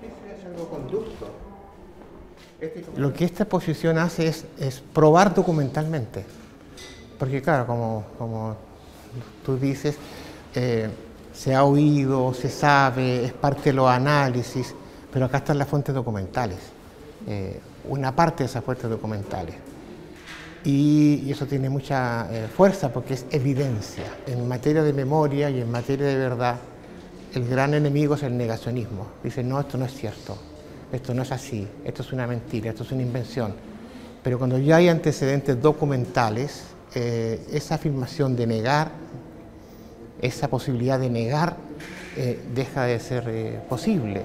Ese es algo conducto. Lo que esta exposición hace es probar documentalmente. Porque claro, como tú dices, se ha oído, se sabe, es parte de los análisis, pero acá están las fuentes documentales, una parte de esas fuentes documentales. Y eso tiene mucha fuerza porque es evidencia. En materia de memoria y en materia de verdad, el gran enemigo es el negacionismo. Dicen, no, esto no es cierto, esto no es así, esto es una mentira, esto es una invención. Pero cuando ya hay antecedentes documentales, esa afirmación de negar, esa posibilidad de negar, deja de ser posible.